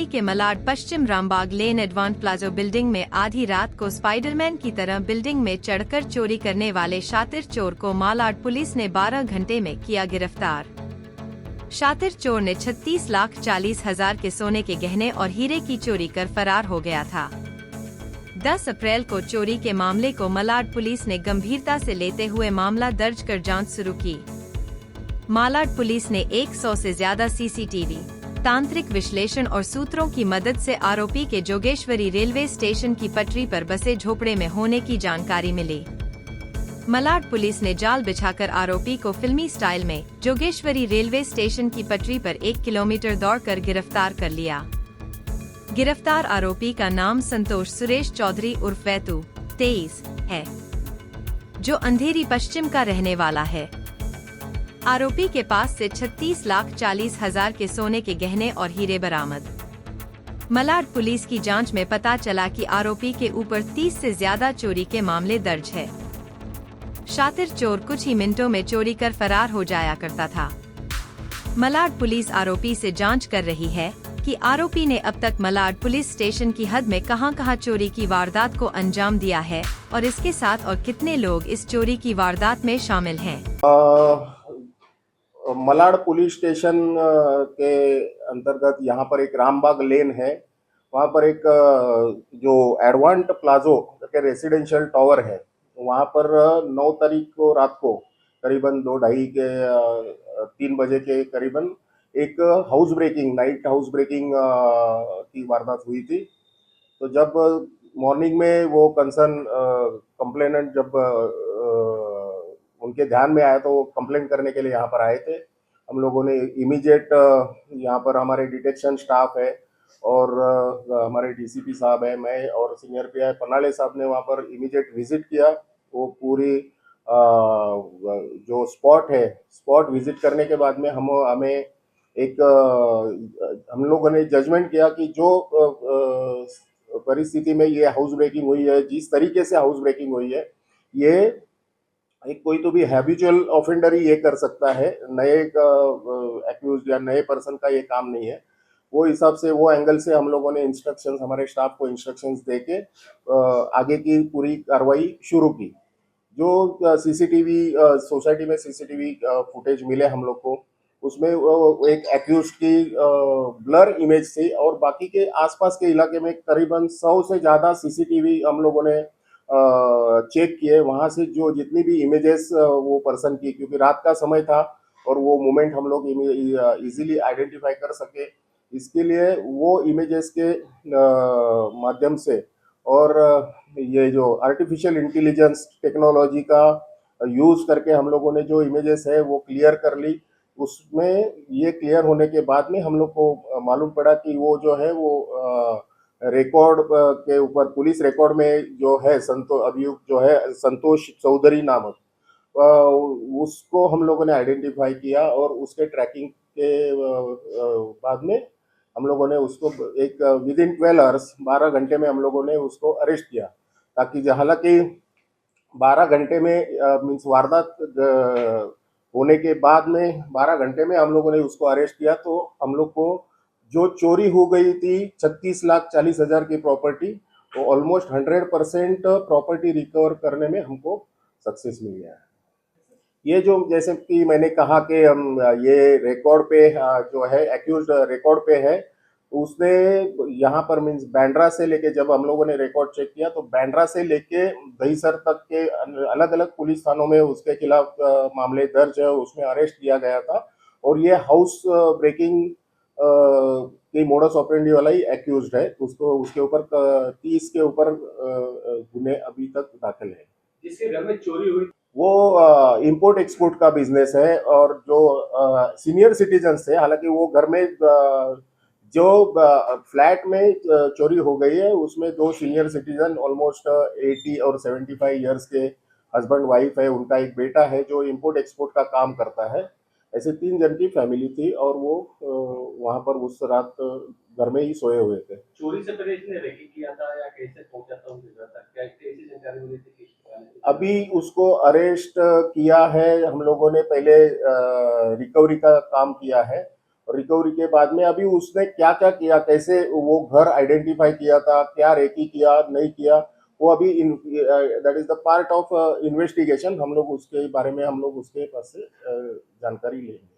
के मलाड पश्चिम रामबाग लेन advance plaza building में आधी रात को स्पाइडरमैन की तरह बिल्डिंग में चढ़कर चोरी करने वाले शातिर चोर को मालाड पुलिस ने 12 घंटे में किया गिरफ्तार। शातिर चोर ने 36,40,000 के सोने के गहने और हीरे की चोरी कर फरार हो गया था। 10 अप्रैल को चोरी के मामले को मालाड पुलिस ने गंभीरता से लेते हुए मामला दर्ज कर जांच शुरू की। मालाड पुलिस ने 100 से ज्यादा सीसीटीवी, तांत्रिक विश्लेषण और सूत्रों की मदद से आरोपी के जोगेश्वरी रेलवे स्टेशन की पटरी पर बसे झोपड़े में होने की जानकारी मिली। मालाड पुलिस ने जाल बिछाकर आरोपी को फिल्मी स्टाइल में जोगेश्वरी रेलवे स्टेशन की पटरी पर 1 किलोमीटर दौड़कर गिरफ्तार कर लिया। गिरफ्तार आरोपी का नाम संतोष सुरेश चौधरी उर्फ वैतू 23 है, जो अंधेरी पश्चिम का रहने वाला है। आरोपी के पास से 36,40,000 के सोने के गहने और हीरे बरामद। मालाड पुलिस की जांच में पता चला कि आरोपी के ऊपर 30 से ज्यादा चोरी के मामले दर्ज है। शातिर चोर कुछ ही मिनटों में चोरी कर फरार हो जाया करता था। मालाड पुलिस आरोपी से जांच कर रही है कि आरोपी ने अब तक मालाड पुलिस स्टेशन की हद में कहां-कहां चोरी की वारदात को अंजाम दिया है और इसके साथ और कितने लोग इस चोरी की वारदात में शामिल हैं। मलाड पुलिस स्टेशन के अंतर्गत यहाँ पर एक रामबाग लेन है। वहाँ पर एक जो एडवांट प्लाजो के रेसिडेंशियल टावर है, वहाँ पर 9 तारीख को रात को करीबन 2:30 के 3 बजे के करीबन एक नाइट हाउस ब्रेकिंग की वारदात हुई थी। तो जब मॉर्निंग में वो कंसर्न कंप्लेनेंट जब उनके ध्यान में आया तो वो कंप्लेन करने के लिए यहाँ पर आए थे। हम लोगों ने इमीडिएट यहाँ पर हमारे डिटेक्शन स्टाफ है और हमारे डीसीपी साहब है, मैं और सीनियर पीआई पन्नाले साहब ने वहाँ पर इमीडिएट विजिट किया। वो पूरी जो स्पॉट विजिट करने के बाद में हमें एक हम लोगों ने जजमेंट किया कि जो परिस्थिति में ये हाउस ब्रेकिंग हुई है, जिस तरीके से हाउस ब्रेकिंग हुई है, ये एक कोई तो भी हैबिचुअल ऑफेंडर ही ये कर सकता है, नए एक्यूज या नए पर्सन का ये काम नहीं है। वो हिसाब से वो एंगल से हम लोगों ने इंस्ट्रक्शंस हमारे स्टाफ को इंस्ट्रक्शंस दे के आगे की पूरी कार्रवाई शुरू की। जो सीसीटीवी सोसाइटी में सीसीटीवी फुटेज मिले हम लोग को, उसमें एक एक्यूज की ब्लर इमेज थी और बाकी के आसपास के इलाके में करीबन 100 से ज़्यादा सीसीटीवी हम लोगों ने चेक किए। वहाँ से जो जितनी भी इमेजेस वो पर्सन की, क्योंकि रात का समय था और वो मोमेंट हम लोग इजीली आइडेंटिफाई कर सके, इसके लिए वो इमेजेस के माध्यम से और ये जो आर्टिफिशियल इंटेलिजेंस टेक्नोलॉजी का यूज़ करके हम लोगों ने जो इमेजेस है वो क्लियर कर ली। उसमें ये क्लियर होने के बाद में हम लोग को मालूम पड़ा कि वो जो है वो रिकॉर्ड के ऊपर पुलिस रिकॉर्ड में जो है अभियुक्त जो है संतोष चौधरी नामक, उसको हम लोगों ने आइडेंटिफाई किया और उसके ट्रैकिंग के बाद में हम लोगों ने उसको एक विद इन 12 आवर्स 12 घंटे में हम लोगों ने उसको अरेस्ट किया। ताकि हालांकि 12 घंटे में मीन्स वारदात होने के बाद में 12 घंटे में हम लोगों ने उसको अरेस्ट किया, तो हम लोग को जो चोरी हो गई थी 36,40,000 की प्रॉपर्टी, वो ऑलमोस्ट 100% प्रॉपर्टी रिकवर करने में हमको सक्सेस मिल गया है। ये जो जैसे कि मैंने कहा कि हम ये रिकॉर्ड पे जो है एक्यूज रिकॉर्ड पे है, उसने यहाँ पर मीन्स बैंड्रा से लेके, जब हम लोगों ने रिकॉर्ड चेक किया तो बैंड्रा से लेके दहीसर तक के अलग अलग पुलिस थानों में उसके खिलाफ मामले दर्ज है, उसमें अरेस्ट किया गया था। और ये हाउस ब्रेकिंग की मोडस ऑपरेंडी वाला ही एक्यूज्ड है। उसको उसके ऊपर 30 के ऊपर गुने अभी तक दाखिल है। जिसके घर में चोरी हुई वो इंपोर्ट एक्सपोर्ट का बिजनेस है और जो सीनियर सिटीजन थे, हालांकि वो घर में जो फ्लैट में चोरी हो गई है उसमें 2 सीनियर सिटीजन ऑलमोस्ट 80 और 75 ईयर्स के हस्बैंड वाइफ है, उनका एक बेटा है जो इंपोर्ट एक्सपोर्ट का काम करता है। ऐसे 3 जन की फैमिली थी और वो वहाँ पर उस रात घर में ही सोए हुए थे। चोरी से पहले इसने रेकी किया था या कैसे पहुंचा था उनके घर तक, क्या कैसी जानकारी मिली थी? अभी उसको अरेस्ट किया है हम लोगों ने, पहले रिकवरी का काम किया है रिकवरी के बाद में अभी उसने क्या क्या किया, कैसे वो घर आइडेंटिफाई किया था, क्या रेकी किया नहीं किया, वो अभी that is the part of investigation. हम लोग उसके बारे में हम लोग उसके पास से जानकारी लेंगे।